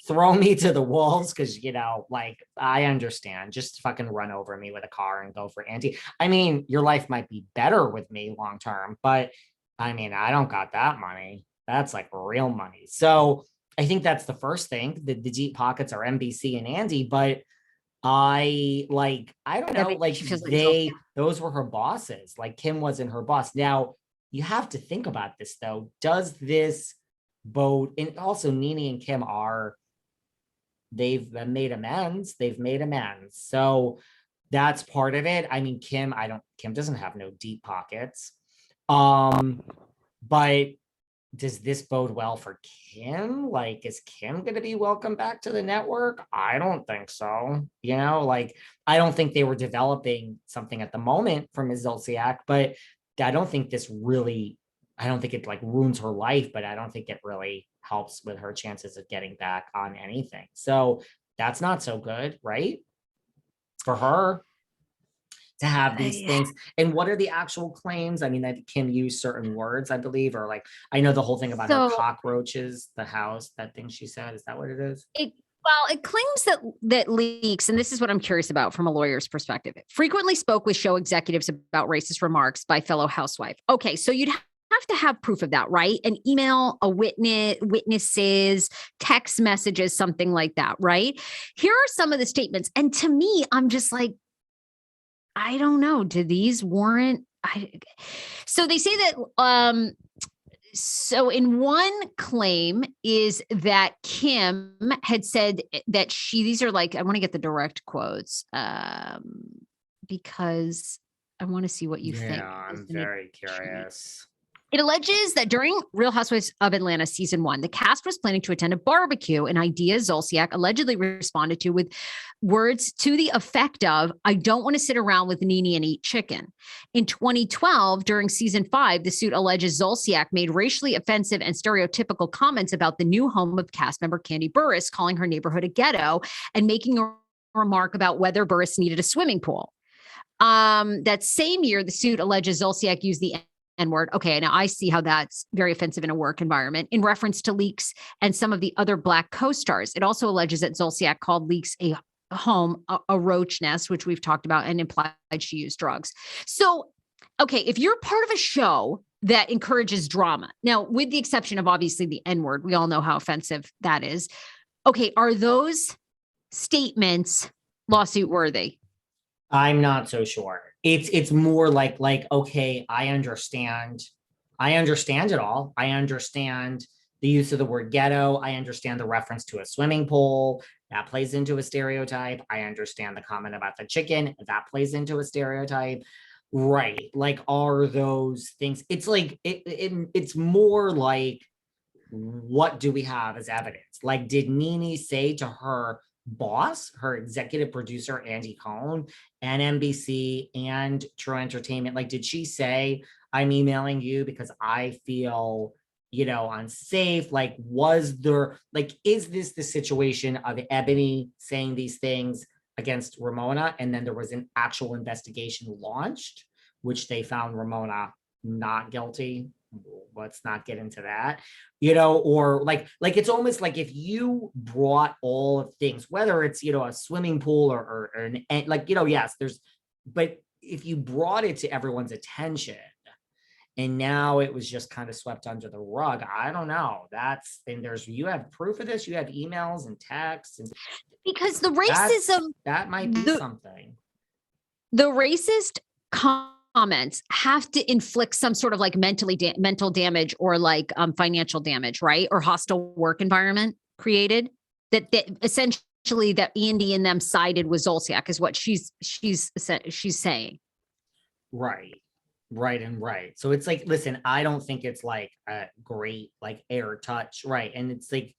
throw me to the wolves because like I understand. Just fucking run over me with a car and go for Andy. I mean, your life might be better with me long term, but I mean, I don't got that money. That's like real money. So I think that's the first thing. The deep pockets are NBC and Andy, but I don't That know, makes like you feel like Zolciak. those were her bosses. Like Kim wasn't her boss. Now you have to think about this though. Does this vote, and also NeNe and Kim they've made amends. They've made amends. So that's part of it. I mean, Kim doesn't have no deep pockets. But does this bode well for Kim? Like, is Kim going to be welcome back to the network? I don't think so. Like, I don't think they were developing something at the moment for Ms. Zolciak, but I don't think I don't think it like ruins her life, but I don't think it really helps with her chances of getting back on anything. So that's not so good, right? For her to have these things. And what are the actual claims? I mean, that Kim used certain words, I believe, or like, I know the whole thing about her So cockroaches, the house, that thing she said. Is that what it is? it claims that leaks, and this is what I'm curious about from a lawyer's perspective. It frequently spoke with show executives about racist remarks by fellow housewife. Okay, so you'd have to have proof of that, right? An email, a witnesses, text messages, something like that, right? Here are some of the statements, and to me, I'm just like, I don't know. Do these warrant? So they say that. So in one claim is that Kim had said that these are like, I want to get the direct quotes because I want to see what you think. Yeah, I'm very curious. It alleges that during Real Housewives of Atlanta season 1, the cast was planning to attend a barbecue, an idea Zolciak allegedly responded to with words to the effect of, I don't want to sit around with NeNe and eat chicken. In 2012, during season 5, the suit alleges Zolciak made racially offensive and stereotypical comments about the new home of cast member Candy Burris, calling her neighborhood a ghetto and making a remark about whether Burris needed a swimming pool. That same year, the suit alleges Zolciak used the N-word. Okay, now I see how that's very offensive in a work environment in reference to Leaks and some of the other Black co-stars. It also alleges that Zolciak called Leaks a home, a roach nest, which we've talked about, and implied she used drugs. So, okay, if you're part of a show that encourages drama, now with the exception of obviously the N-word, we all know how offensive that is. Okay, are those statements lawsuit worthy? I'm not so sure. It's more like okay, I understand it all. I understand the use of the word ghetto. I understand the reference to a swimming pool. That plays into a stereotype. I understand the comment about the chicken. That plays into a stereotype. Right. Like, are those things? It's like it's more like, what do we have as evidence? Like, did NeNe say to her boss, her executive producer, Andy Cohen, and NBC and True Entertainment, like, did she say, I'm emailing you because I feel, unsafe? Like, is this the situation of Ebony saying these things against Ramona? And then there was an actual investigation launched, which they found Ramona not guilty. Let's not get into that, or like it's almost like if you brought all of things, whether it's, a swimming pool or like, yes, but if you brought it to everyone's attention and now it was just kind of swept under the rug, I don't know. And you have proof of this, you have emails and texts, and because the racism, that might be something. The racist comments have to inflict some sort of like mental damage or like financial damage, right? Or hostile work environment created that essentially that Andy and them sided with Zolciak is what she's saying. Right. So it's like, listen, I don't think it's like a great like air touch, right? And it's like,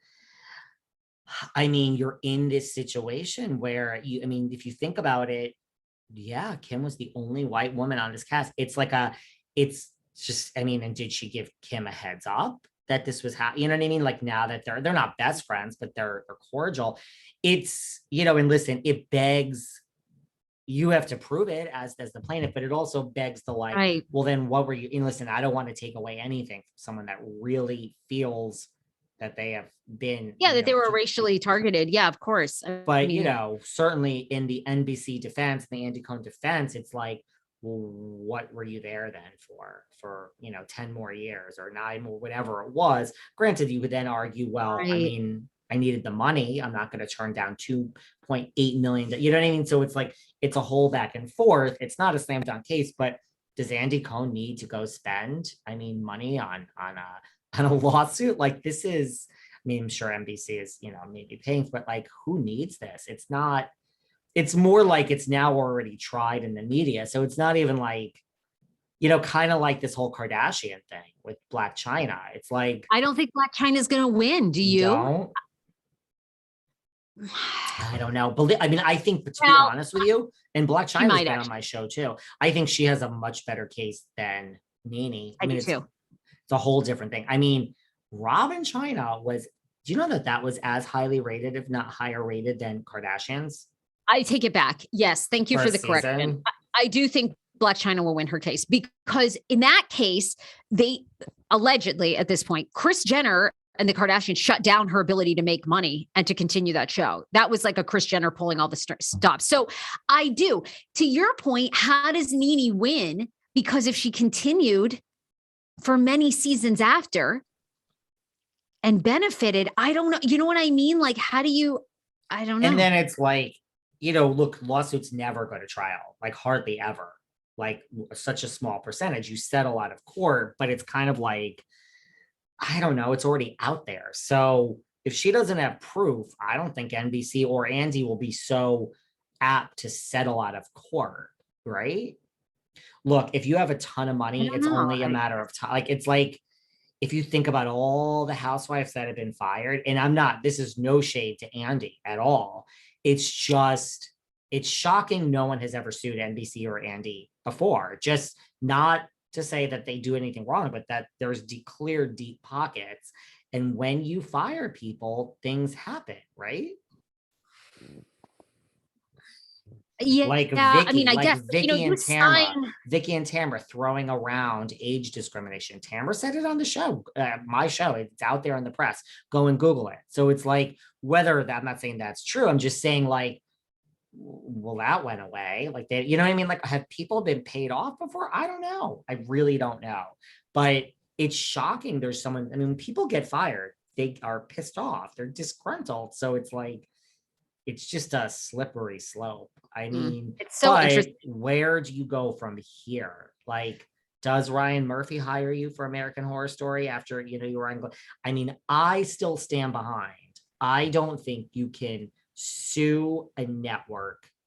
I mean, you're in this situation where if you think about it, yeah, Kim was the only white woman on this cast. It's just, and did she give Kim a heads up that this was happening? You know what I mean? Like, now that they're not best friends, but they're cordial. It's, and listen, it begs, you have to prove it as the plaintiff, but it also begs the like, right. Well, then what were you? And listen, I don't want to take away anything from someone that really feels that they have been, Yeah, that they were racially targeted. Yeah, of course. I but mean, certainly in the NBC defense, the Andy Cohen defense, it's like, well, what were you there then for 10 more years or 9 more, whatever it was. Granted, you could then argue, well, I right. mean, I needed the money. I'm not going to turn down 2.8 million. You know what I mean? So it's like, it's a whole back and forth. It's not a slam dunk case, but does Andy Cohen need to go spend, I mean, money on a lawsuit? Like, this is, I mean, I'm sure NBC is, maybe paying, but like, who needs this? It's not, it's more like it's now already tried in the media. So it's not even like, kind of like this whole Kardashian thing with Black China. It's like, I don't think Black China's going to win. Do you you? don't, I don't know. But I mean, I think, but to be Well, honest with you, and Black she China's might been on actually. my show too. I think she has a much better case than NeNe. I I mean, do it's too. a whole different thing. I mean, Robin China was, do you know that was as highly rated, if not higher rated than Kardashians I take it back. Yes. Thank you for first the correction. season? I do think Black China will win her case because in that case, they allegedly at this point, Kris Jenner and the Kardashians shut down her ability to make money and to continue that show. That was like a Kris Jenner pulling all the stops. So I do. To your point, how does NeNe win? Because if she continued for many seasons after and benefited, I don't know. You know what I mean? Like, how do you? I don't know. And then it's like, look, lawsuits never go to trial, like hardly ever. Like such a small percentage. You settle out of court, but it's kind of like, I don't know, it's already out there. So if she doesn't have proof, I don't think NBC or Andy will be so apt to settle out of court, right? Look, if you have a ton of I money, don't it's know. only a matter of time. Like, it's like, if you think about all the housewives that have been fired, and this is no shade to Andy at all. It's just, it's shocking no one has ever sued NBC or Andy before. Just not to say that they do anything wrong, but that there's clear deep pockets. And when you fire people, things happen, right? Yeah, Like I mean, I guess you sign. Vicky and Tamara throwing around age discrimination. Tamara said it on the show, my show. It's out there in the press. Go and Google it. So it's like, whether that, I'm not saying that's true. I'm just saying, like, well, that went away. Like, they, you know what I mean? Like, have people been paid off before? I don't know. I really don't know. But it's shocking. There's someone. I mean, when people get fired, they are pissed off. They're disgruntled. So it's like, it's just a slippery slope. I mean, It's so but interesting. where do you go from here? Like, does Ryan Murphy hire you for American Horror Story after, you were on? I mean, I still stand behind. I don't think you can sue a network